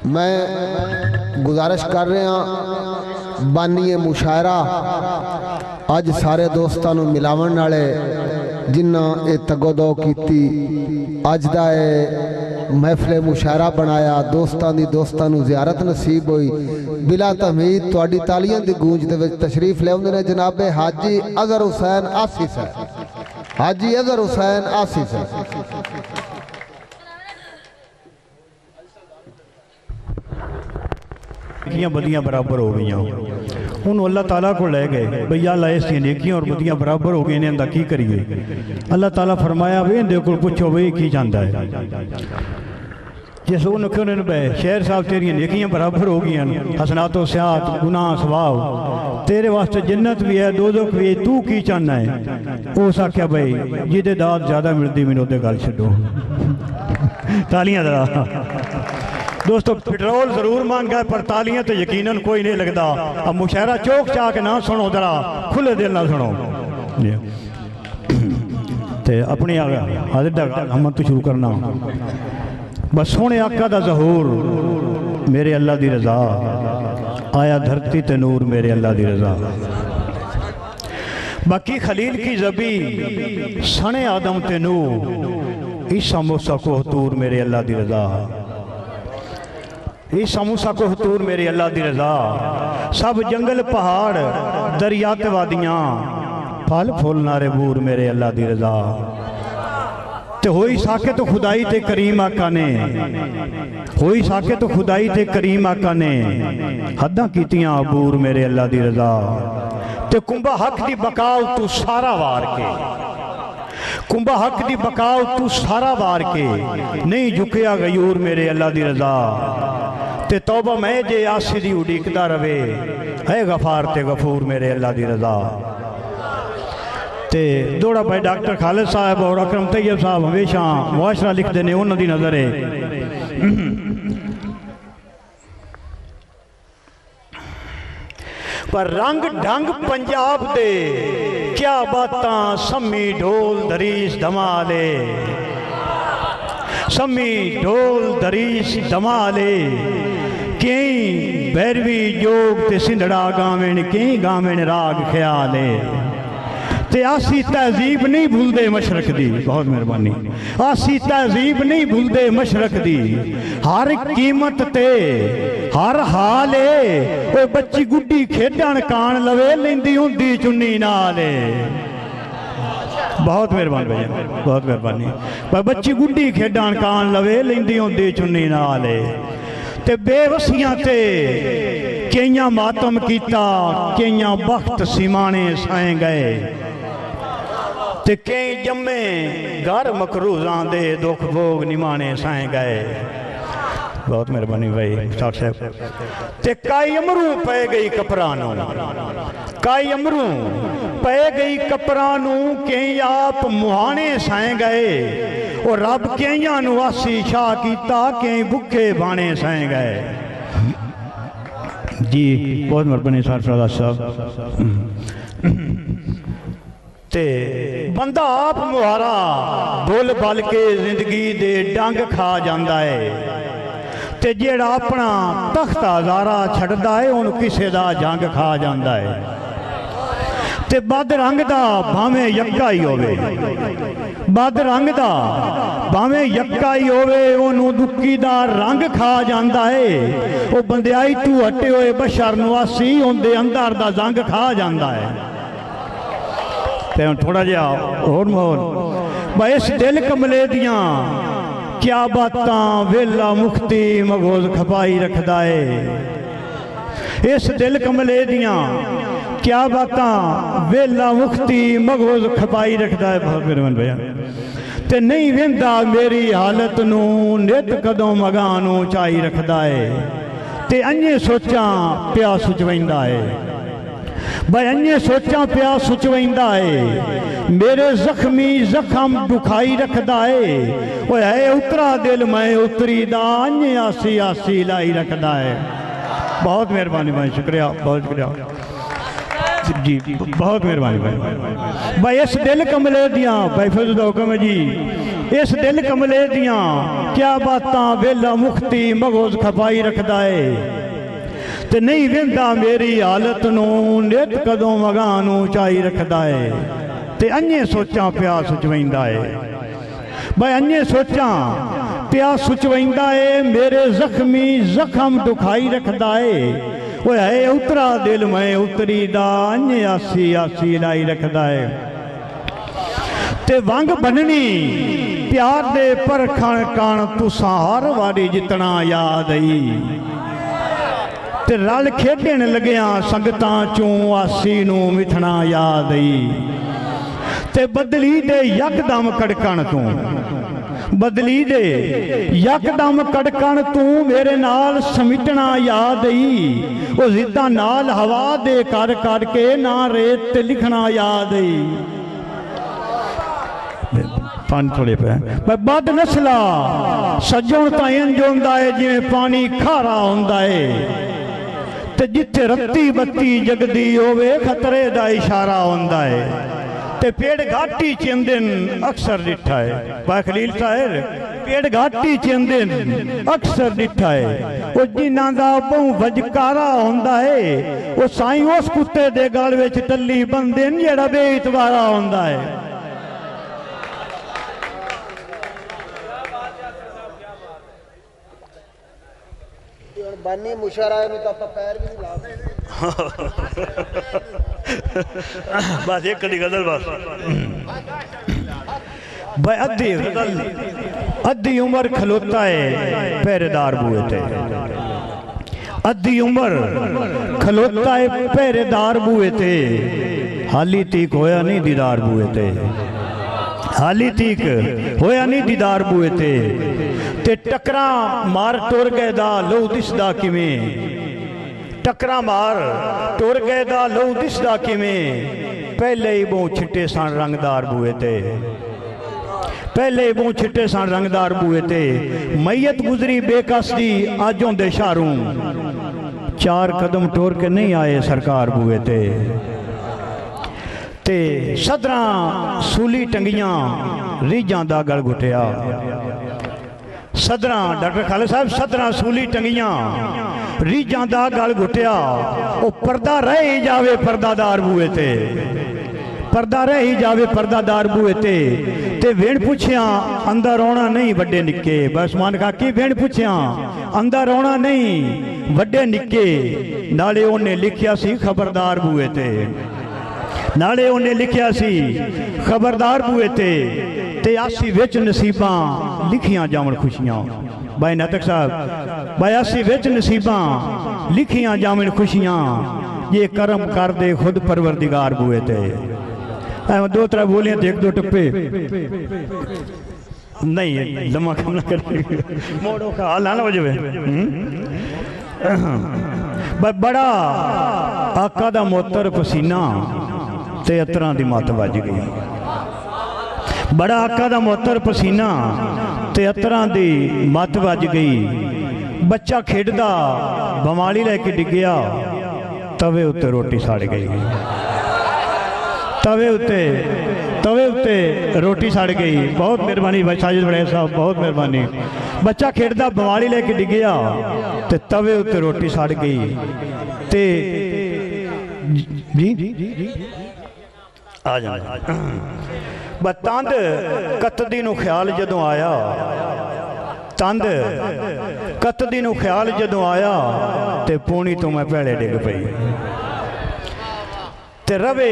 मैं गुजारिश कर रहा बानीए मुशायरा अज सारे दोस्तों को मिलावन वाले जिन्हें ये तगोदो की अज का महफिल मुशायरा बनाया दोस्तों की ज़ियारत नसीब हुई बिला तमीद तुहाडी तालियां दी गूंज दे विच तशरीफ लियाउंदे ने जनाबे हाजी अजहर हुसैन आसिफ है। हाजी अजहर हुसैन आसिफ है। नेकियां बदियां बराबर हो गई उन्होंने अल्लाह ताला को ले गए भई अल्लाह इस नेकियां और बदियां बराबर हो गई इन्हां दा की करिए। अल्लाह ताला फरमाया भी इहदे कोल पुछो भी की चाहता है। जिस उन्होंने शेर साहब तेरियां नेकियां बराबर हो गई हसनातो सियात गुनाह सवाब तेरे वास्ते जन्नत भी है दोज़ख भी है तू की चाहना है। उस आख्या भाई जिदे दात ज़्यादा मिलती मैनूं ओहदे गल छड्डो। तालियां दरा दोस्तों पेट्रोल जरूर मांगा है पर तालियां तो यकीनन कोई नहीं लगता। अब मुशायरा चौक चाक ना सुनो जरा खुले दिल ना सुनो ते अपनी हाजिर हम तो शुरू करना बस सोने आका दा ज़हूर मेरे अल्लाह दी रज़ा आया धरती ते नूर मेरे अल्लाह दी रज़ा बाकी खलील की ज़बी सने आदम ते नूर ईसा मूसा को हतूर मेरे अल्लाह दी रज़ा ईसा मूसा को हतूर मेरे अल्लाह दी रज़ा सब जंगल पहाड़ दरिया ते वादियाँ फल फूल नारे बूर मेरे अल्लाह दी रज़ा ते होई साके तो खुदाई ते करीम आका ने होई साके तो खुदाई ते करीम आका ने हद्दां कीतियां अबूर मेरे अल्लाह दी रज़ा ते कुंभा हक दी बकाव तू सारा वार के कुंभा हक दी बकाव तू सारा वार के नहीं झुकिया गयूर मेरे अल्लाह दी रज़ा ते तौबा मैं जे आसी दी उड़ीकदा रवे है गफार ते गफूर मेरे अल्लाह दी रज़ा ते दौड़ा भाई डॉक्टर खालिद साहब और अकरम तैयब साहब हमेशा मुआशरा लिखते हैं उन्होंने नज़र है पर रंग ढंग पंजाब दे क्या बातां सम्मी ढोल दरीस धमाले सम्मी ढोल दरीस धमाले कई भैरवी जोग ते सिंधड़ा गावेन कई गावेन राग ख्याले ते आसी तहजीब नहीं भूलते मशरक दी बहुत मेहरबानी आसी तहजीब नहीं भूलते मशरक दी हर कीमत ते हर हाल है बच्ची गुड्डी खेडन कान लवे लेंदी हुंदी चुन्नी नाल बहुत मेहरबानी भैया बहुत मेहरबानी पर बच्ची गुड्डी खेडन कान लवे लेंदी हुंदी चुन्नी नाल ते बेवसियां ते कईयां मातम कीता कईयां बख्त सिमाने साए गए ते कई जम्मे घर मकरूजां दे दुख भोग निमाने साए गए बहुत मेहरबानी भाई साहब ते काई अमरू पै गई कपरानू काई अमरू पै गई कपरानू कई आप मुहाने साए गए और रब कईयां नू आसी शाह कीता कई भुखे बाणे साए गए जी बहुत मेहरबानी साहब ते बंदा आप मुहारा बुल बल के जिंदगी दे डंग खा जाता है ते जेड़ा अपना तख्त हज़ारा छड्डदा है उन किसे दा जंग खा जाता है ते बद रंग दा भावें यक्का ही होवे बद रंग दा भावें यक्का ही होवे ओनू दुक्की दा रंग खा जाता है वो बंदियाई तू हटे हुए बशर नवासी उनके अंदर दा जंग खा जाता है। थोड़ा जहा होर माहौल इस दिल कमले दियां क्या बातां वेला मुख्ती मगोज खपाई रखदा है इस दिल कमले दियां क्या बातां वेला मुख्ती मगोज खपाई रखदा है बहुत मेहरबान भैया ते नहीं वेंदा मेरी हालत नू नित कदों मगां नू चाई रखदा है ते अन्ये सोचा प्या सुचवेंदा है भाई अन्य सोचा प्या सुचवेंदा है मेरे जख्मी जख्म दुखाई रखदा है वो है उतरा दिल मैं उतरी दा अन्य आसी आसी लाई रखदा है। बहुत मेहरबानी भाई शुक्रिया बहुत शुक्रिया जी बहुत मेहरबानी भाई भाई इस दिल कमले दियां भाई फजल हुक्म जी इस दिल कमले दियां क्या बातां वेला मुक्ति मगोज खपाई रखदा है ते नहीं वेंदा मेरी हालत नूं नित कदों मगां नूं चाई रखदा है ते अन्ये सोचां प्यास सुचवाइंदा है भाई अन्ये सोचां प्यास सुचवाइंदा है मेरे जख्मी जख्म दुखाई रखदा है वो है उतरा दिल मैं उतरी दा अन्ये आसी आसी लाई रखदा है ते वंग बननी प्यार दे परखण कण तुसां हर वारी जितना याद आई ते रल खेडण लग्या संगतां चों आसी नूं मिथना याद आई ते बदली दे यकदम कड़कण तू बदली दे यकदम कड़कण तू मेरे नाल समिटना याद आई वो जिद्दां नाल हवा दे कर के ना रेत ते लिखना याद आई पानी थोड़े पे बद नस्ला सज्जण तां इंज हुंदा है जिवें पानी खारा हुंदा है ते जिथे रत्ती बत्ती जगदी होवे खतरे दा इशारा हुंदा है ते पेड़ घाटी चंदन अक्सर डिठा है भाई खलील साहब पेड़ घाटी चंदन अक्सर डिठा है वो जिन्हां दा बहु वजकारा हुंदा है वो साईं उस कुत्ते दे गल विच टल्ली बंदे न जेड़ा बेइतवारा हुंदा है बानी मुशारा में तो आप पैर भी नहीं ला बस एक कड़ी गजल बस भाई अद्धी उम्र खलोता है पहरेदार बुए थे अद्धी उम्र खलोता है पहरेदार बुए थे हाली तीक होया नहीं दीदार बुए थे हाली तीक होया नहीं दीदार बुए थे ते टकरा मार टुर गए दा लहू दिसदा किवें टकरा मार टुर गए दा लहू दिसदा किवें पहले ही बहु छिट्टे सन रंगदार बुए थे पहले ही बहु छिट्टे सन रंगदार बुए थे मैयत गुजरी बेकसदी अज होंदे शाहरूं चार कदम टुर के नहीं आए सरकार बुए थे ते सदरां सूली टंगियां रीझां दा गल घुटिया सदरां डॉक्टर खालिद साहब सदरां सूली टंगियां रीझां दा गल घुटिया वो पर्दा रह ही जावे पर्दादार बुए ते पर्दा रह ही जावे पर्दादार बुए ते वेण पुछिया अंदर आना नहीं वड्डे निक्के बस मान काकी वेण पुछिया अंदर आना नहीं वड्डे निक्के नाले उन्हें लिखिया सी खबरदार बुए ते नाले उन्हें लिखिया सी खबरदार बुए ते आसी विच नसीबां लिखियां जावन खुशियां भाई नातक साहब भाई आसी विच नसीबां लिखियां जावन खुशियां ये करम कर दे खुद परवरदिगार बुए ते दो त्रै बोलियां देख दो टप्पे नहीं लम्मा कम ना कर मोड़ो का हाल ना हो जावे बड़ा आका दा मोतर पसीना ते अतरां दी मत वज गई बड़ा आका दा मोतर पसीना ते अतरां दी मत वज गई बच्चा खेडदा बमाली लैके डिग्गिया तवे उत्ते रोटी सड़ गई तवे उत्ते रोटी सड़ गई बहुत मेहरबानी भाई साजिद बड़े साहब बहुत मेहरबानी बच्चा खेडदा बमाली लैके डिग्गिया ते तवे उत्ते रोटी सड़ गई ते जी आ जा तंद कतदी नूं ख्याल जदों आया तंद कतदी नूं ख्याल जदों आया ते पूनी तो मैं भैड़े डिग पई ते रवे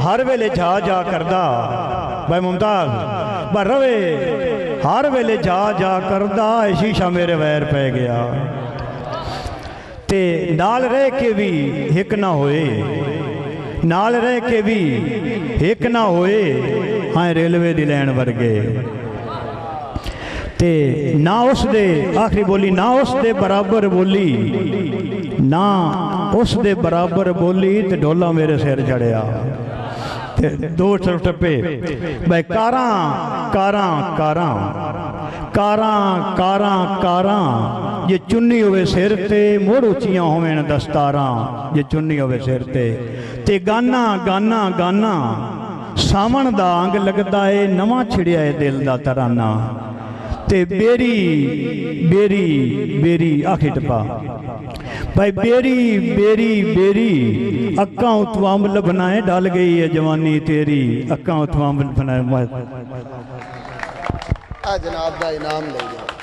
हर वेले जा जा करदा भाई मुमताज बा रवे हर वेले जा जा करदा शीशा मेरे वैर पै गया ते नाल रह के भी हिक ना होए नाल रह के भी एक ना होए हाँ रेलवे दी लैन वर्गे ते ना उस दे आखिरी बोली ना उस दे बराबर बोली ना उस दे बराबर बोली ते डोला मेरे सिर चढ़िया ते दो टप्पे भाई कारां कारां कारां कारां कारां कारां जे चुन्नी होवे सिर ते मोड़ उचियां होवेन दस्तारां जे चुन्नी होवे सिर ते गाना गाना गाना सावण दा अंग लगदा है नवां छिड़िया है दिल दा तराना ते बेरी बेरी बेरी आखिरी टप्पा भाई बेरी बेरी बेरी अक्का उतवा अम्ल बनाए डाल गई है जवानी तेरी अक्का उतवा अम्ल बनाए जनाब का इनाम ले जाओ।